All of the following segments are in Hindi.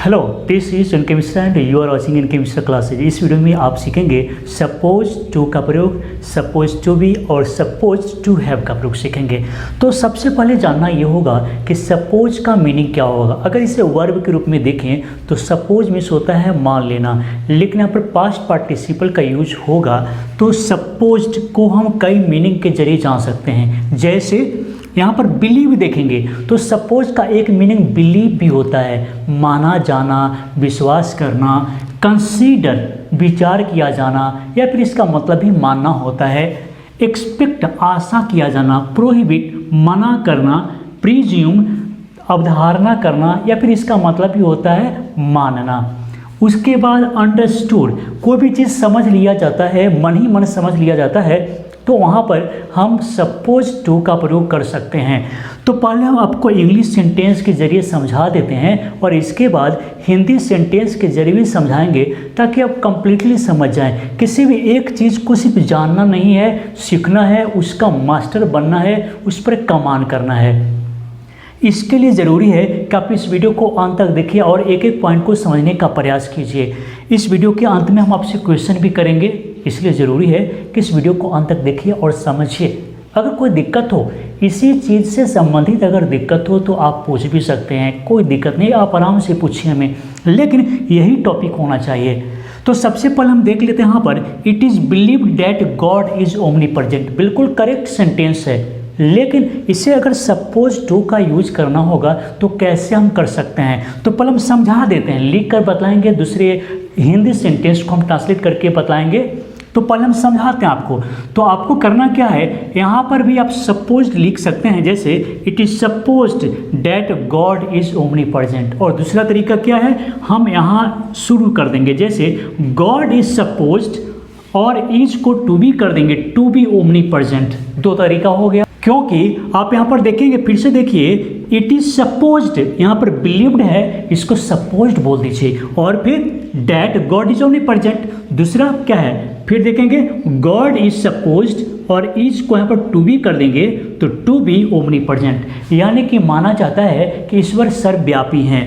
हेलो, दिस इज इनके Mishra and you are watching इनके मिश्रा क्लासेज। इस वीडियो में आप सीखेंगे सपोज टू का प्रयोग, सपोज टू बी और सपोज टू हैव का प्रयोग सीखेंगे। तो सबसे पहले जानना ये होगा कि सपोज का मीनिंग क्या होगा। अगर इसे वर्ब के रूप में देखें तो सपोज मीन्स होता है मान लेना, लेकिन यहाँ पर पास्ट पार्टिसिपल का यूज होगा तो सपोज्ड को हम कई मीनिंग के जरिए जान सकते हैं। जैसे यहाँ पर बिलीव देखेंगे तो सपोज का एक मीनिंग बिलीव भी होता है, माना जाना, विश्वास करना, कंसीडर विचार किया जाना, या फिर इसका मतलब भी मानना होता है। एक्सपेक्ट आशा किया जाना, प्रोहिबिट मना करना, प्रीज्यूम अवधारणा करना, या फिर इसका मतलब भी होता है मानना। उसके बाद अंडरस्टूड, कोई भी चीज़ समझ लिया जाता है, मन ही मन समझ लिया जाता है, तो वहाँ पर हम सपोज टू का प्रयोग कर सकते हैं। तो पहले हम आपको इंग्लिश सेंटेंस के जरिए समझा देते हैं और इसके बाद हिंदी सेंटेंस के जरिए भी समझाएंगे ताकि आप कंप्लीटली समझ जाएं। किसी भी एक चीज़ को सिर्फ जानना नहीं है, सीखना है, उसका मास्टर बनना है, उस पर कमान करना है। इसके लिए ज़रूरी है कि आप इस वीडियो को अंत तक देखिए और एक एक पॉइंट को समझने का प्रयास कीजिए। इस वीडियो के अंत में हम आपसे क्वेश्चन भी करेंगे, इसलिए ज़रूरी है कि इस वीडियो को अंत तक देखिए और समझिए। अगर कोई दिक्कत हो, इसी चीज़ से संबंधित अगर दिक्कत हो तो आप पूछ भी सकते हैं, कोई दिक्कत नहीं, आप आराम से पूछिए हमें, लेकिन यही टॉपिक होना चाहिए। तो सबसे पहले हम देख लेते हैं यहाँ पर, it is believed that God is omnipresent. बिल्कुल करेक्ट सेंटेंस है, लेकिन इसे अगर सपोज टू का यूज करना होगा तो कैसे हम कर सकते हैं। तो पहले हम समझा देते हैं, लिख कर बताएंगे, दूसरे हिंदी सेंटेंस को हम ट्रांसलेट करके बताएंगे। तो पहले हम समझाते हैं आपको। तो आपको करना क्या है, यहाँ पर भी आप सपोज्ड लिख सकते हैं, जैसे it is supposed that God is omnipresent. और दूसरा तरीका क्या है, हम यहाँ शुरू कर देंगे, जैसे गॉड इज सपोज्ड और इज को टू बी कर देंगे, टू बी ओमनीप्रेजेंट। दो तरीका हो गया, क्योंकि आप यहाँ पर देखेंगे, फिर से देखिए, इट इज सपोज्ड, यहाँ पर बिलीव्ड है, इसको सपोज्ड बोल दीजिए, और फिर डैट गॉड इज ओमनीप्रेजेंट। दूसरा क्या है, फिर देखेंगे गॉड इज सपोज्ड और इज को यहाँ पर टू बी कर देंगे तो टू बी ओमनीप्रेजेंट, यानी कि माना जाता है कि ईश्वर सर्वव्यापी हैं।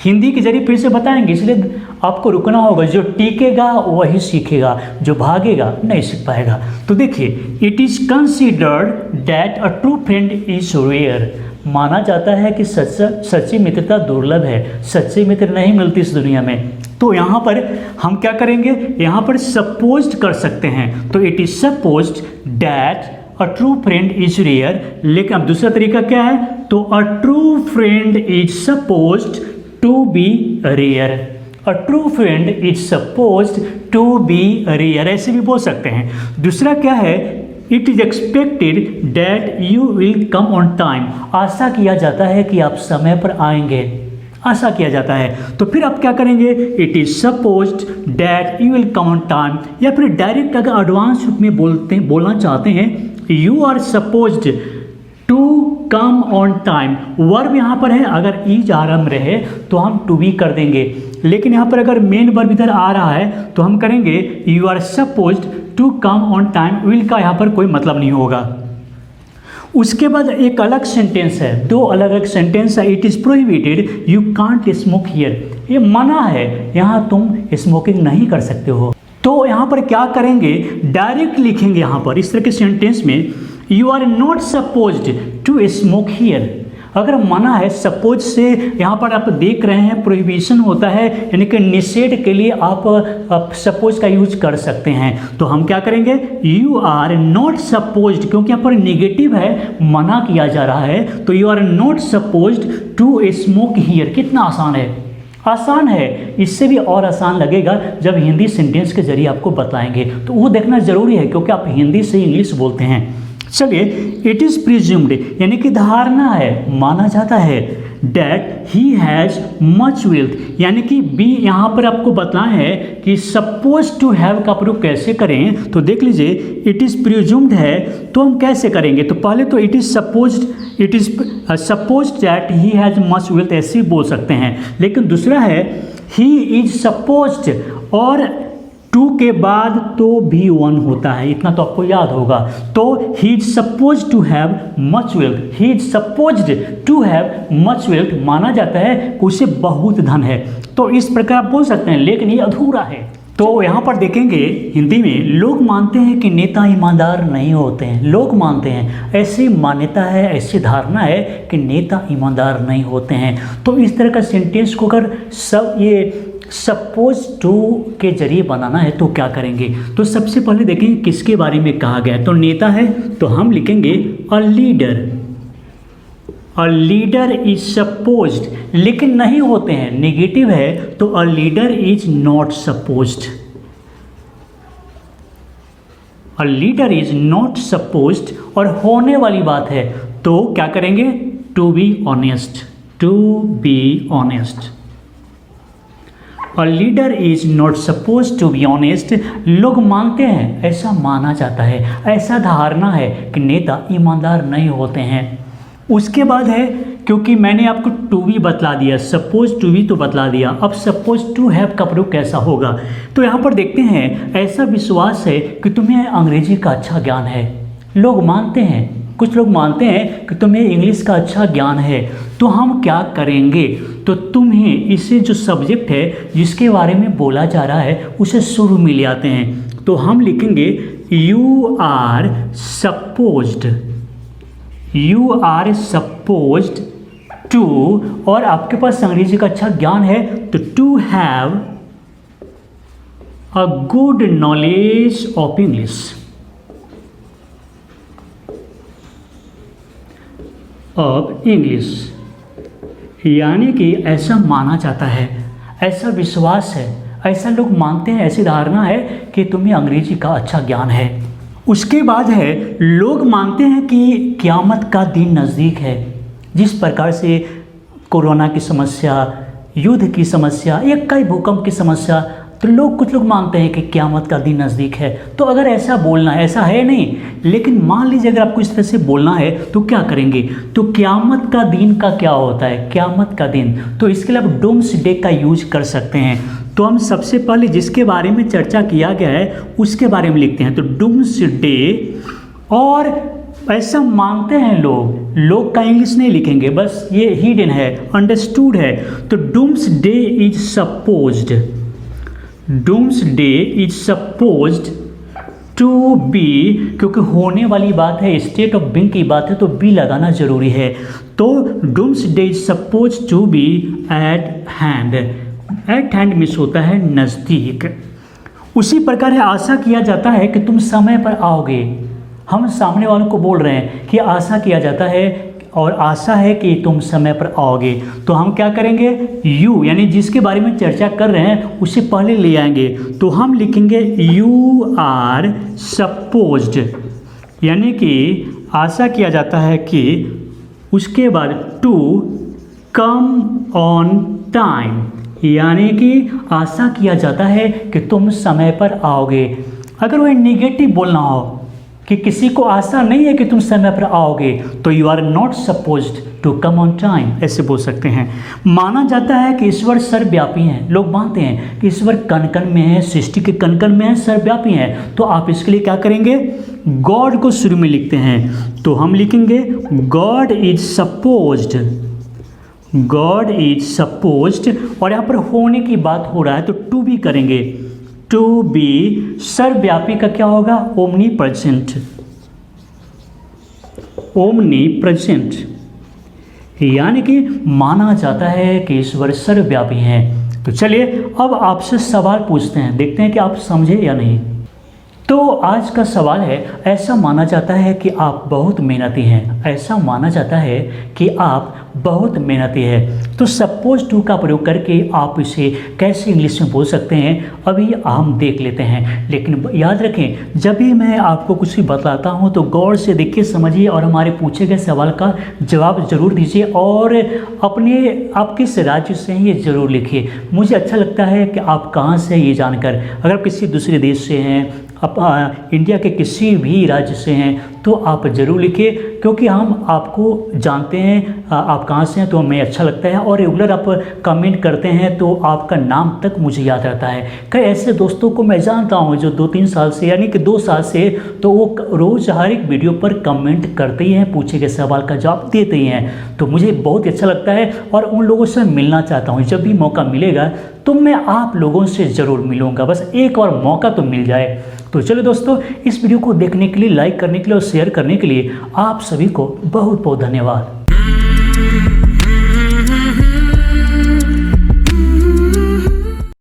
हिंदी के जरिए फिर से बताएंगे, इसलिए आपको रुकना होगा। जो टीकेगा वही सीखेगा, जो भागेगा नहीं सीख पाएगा। तो देखिए, it is considered that a true friend is rare. माना जाता है कि सच्ची मित्रता दुर्लभ है, सच्चे मित्र नहीं मिलती इस दुनिया में। तो यहाँ पर हम क्या करेंगे, यहाँ पर सपोज्ड कर सकते हैं। तो it is supposed that a true friend is rare. लेकिन अब दूसरा तरीका क्या है, तो a true friend is supposed to be rare. A true friend is supposed to be rare, ऐसे भी बोल सकते हैं। दूसरा क्या है, it is expected that you will come on time. आशा किया जाता है कि आप समय पर आएंगे, आशा किया जाता है। तो फिर आप क्या करेंगे, it is supposed that you will come on time, या फिर डायरेक्ट अगर एडवांस रूप में बोलना चाहते हैं, you are supposed to come on time. Verb यहाँ पर है, अगर ईज आरंभ रहे तो हम टू बी कर देंगे, लेकिन यहाँ पर अगर मेन वर्ब इधर आ रहा है तो हम करेंगे you are supposed to come on time. Will का यहाँ पर कोई मतलब नहीं होगा। उसके बाद एक अलग सेंटेंस है, दो अलग अलग सेंटेंस है। It is prohibited you can't smoke here. ये मना है, यहाँ तुम स्मोकिंग नहीं कर सकते हो। तो यहाँ पर क्या करेंगे, डायरेक्ट लिखेंगे यहाँ पर इस तरह के सेंटेंस में, you are not supposed to smoke here. अगर मना है, सपोज से यहाँ पर आप देख रहे हैं प्रोहिबिशन होता है, यानी कि निषेध के लिए आप सपोज का यूज कर सकते हैं। तो हम क्या करेंगे, यू आर नॉट सपोज्ड, क्योंकि यहाँ पर निगेटिव है, मना किया जा रहा है, तो you are not supposed to smoke here. कितना आसान है, आसान है। इससे भी और आसान लगेगा जब हिंदी सेंटेंस के जरिए आपको बताएंगे, तो वो देखना जरूरी है, क्योंकि आप हिंदी से इंग्लिश बोलते हैं। चलिए, इट इज़ प्रिज्यूम्ड, यानी कि धारणा है, माना जाता है, that he has much wealth, यानी कि बी यहाँ पर आपको बताना है कि सपोज टू हैव का प्रयोग कैसे करें। तो देख लीजिए, इट इज़ प्रिज्यूम्ड है तो हम कैसे करेंगे, तो पहले तो it is supposed that he has much wealth, ऐसे बोल सकते हैं। लेकिन दूसरा है ही इज सपोज्ड और टू के बाद तो भी वन होता है, इतना तो आपको याद होगा। तो he is suppose to have much wealth, he is supposed to have much wealth, माना जाता है कि उसे बहुत धन है। तो इस प्रकार आप बोल सकते हैं, लेकिन ये अधूरा है। तो यहाँ पर देखेंगे हिंदी में, लोग मानते हैं कि नेता ईमानदार नहीं होते हैं। लोग मानते हैं, ऐसी मान्यता है, ऐसी धारणा है कि नेता ईमानदार नहीं होते हैं। तो इस तरह का सेंटेंस को अगर सब ये सपोज टू के जरिए बनाना है तो क्या करेंगे? तो सबसे पहले देखेंगे किसके बारे में कहा गया है। तो नेता है तो हम लिखेंगे a leader, a leader is supposed, लेकिन नहीं होते हैं, नेगेटिव है तो a leader is not supposed, a leader is not supposed. और होने वाली बात है तो क्या करेंगे? To be honest, to be honest, a leader is not suppose to be honest. लोग मानते हैं, ऐसा माना जाता है, ऐसा धारणा है कि नेता ईमानदार नहीं होते हैं। उसके बाद है, क्योंकि मैंने आपको टू बी बतला दिया, सपोज टू बी तो बतला दिया, अब सपोज टू हैव का प्रयोग कैसा होगा? तो यहाँ पर देखते हैं, ऐसा विश्वास है कि तुम्हें अंग्रेजी का अच्छा ज्ञान है। लोग मानते हैं, कुछ लोग मानते हैं कि तुम्हें इंग्लिश का अच्छा ज्ञान है। तो हम क्या करेंगे? तो तुम्हें इसे जो सब्जेक्ट है जिसके बारे में बोला जा रहा है उसे शुरू में ले आते हैं। तो हम लिखेंगे you are supposed, you are supposed to, और आपके पास अंग्रेजी का अच्छा ज्ञान है तो to have a good knowledge of English, of English. यानी कि ऐसा माना जाता है, ऐसा विश्वास है, ऐसा लोग मानते हैं, ऐसी धारणा है कि तुम्हें अंग्रेजी का अच्छा ज्ञान है। उसके बाद है, लोग मानते हैं कि क़यामत का दिन नज़दीक है। जिस प्रकार से कोरोना की समस्या, युद्ध की समस्या या कई भूकंप की समस्या, तो कुछ लोग मानते हैं कि क़यामत का दिन नज़दीक है। तो अगर ऐसा बोलना है, ऐसा है नहीं, लेकिन मान लीजिए अगर आपको इस तरह से बोलना है तो क्या करेंगे? तो क़यामत का दिन का क्या होता है? क़यामत का दिन, तो इसके लिए आप डूम्स डे का यूज कर सकते हैं। तो हम सबसे पहले जिसके बारे में चर्चा किया गया है उसके बारे में लिखते हैं, तो डूम्स डे। और ऐसा मानते हैं लोग, लोग का इंग्लिश नहीं लिखेंगे, बस ये हिडन है, अंडरस्टूड है। तो doomsday is supposed, doomsday is supposed to be, क्योंकि होने वाली बात है, स्टेट ऑफ बीइंग की बात है तो बी लगाना जरूरी है। तो doomsday is suppose to be at hand, at hand miss होता है नज़दीक। उसी प्रकार है, आशा किया जाता है कि तुम समय पर आओगे। हम सामने वालों को बोल रहे हैं कि आशा किया जाता है और आशा है कि तुम समय पर आओगे। तो हम क्या करेंगे? यू, यानी जिसके बारे में चर्चा कर रहे हैं उसे पहले ले आएंगे। तो हम लिखेंगे यू आर सपोज्ड, यानी कि आशा किया जाता है कि, उसके बाद टू कम ऑन टाइम, यानी कि आशा किया जाता है कि तुम समय पर आओगे। अगर वह नेगेटिव बोलना हो कि किसी को आशा नहीं है कि तुम समय पर आओगे, तो you are not supposed to come on time, ऐसे बोल सकते हैं। माना जाता है कि ईश्वर सर्वव्यापी हैं। लोग मानते हैं कि ईश्वर कण कण में है, सृष्टि के कण कण में है, सर्वव्यापी हैं। तो आप इसके लिए क्या करेंगे? गॉड को शुरू में लिखते हैं, तो हम लिखेंगे God is supposed, God is supposed. और यहाँ पर होने की बात हो रहा है तो टू बी करेंगे, टू बी। सर्वव्यापी का क्या होगा? ओमनी प्रेजेंट, ओमनी प्रेजेंट, यानी कि माना जाता है कि ईश्वर सर्वव्यापी हैं। तो चलिए अब आपसे सवाल पूछते हैं, देखते हैं कि आप समझे या नहीं। तो आज का सवाल है, ऐसा माना जाता है कि आप बहुत मेहनती हैं, ऐसा माना जाता है कि आप बहुत मेहनती है। तो सपोज टू का प्रयोग करके आप इसे कैसे इंग्लिश में बोल सकते हैं, अभी हम देख लेते हैं। लेकिन याद रखें, जब भी मैं आपको कुछ भी बताता हूं तो गौर से देखिए, समझिए और हमारे पूछे गए सवाल का जवाब ज़रूर दीजिए। और आप किस राज्य से हैं ये ज़रूर लिखिए। मुझे अच्छा लगता है कि आप कहाँ से ये जानकर, अगर किसी दूसरे देश से हैं, आप इंडिया के किसी भी राज्य से हैं, तो तो आप ज़रूर लिखिए, क्योंकि हम आपको जानते हैं आप कहाँ से हैं, तो हमें अच्छा लगता है। और रेगुलर आप कमेंट करते हैं तो आपका नाम तक मुझे याद रहता है। कई ऐसे दोस्तों को मैं जानता हूँ जो 2-3 साल से, यानी कि 2 साल से, तो वो रोज़ हर एक वीडियो पर कमेंट करते ही हैं, पूछे गए सवाल का जवाब देते ही हैं। तो मुझे बहुत ही अच्छा लगता है और उन लोगों से मिलना चाहता हूँ। जब भी मौका मिलेगा तो मैं आप लोगों से ज़रूर मिलूँगा, बस एक और मौका तो मिल जाए। तो चलो दोस्तों, इस वीडियो को देखने के लिए, लाइक करने के लिए और शेयर करने के लिए आप सभी को बहुत बहुत धन्यवाद।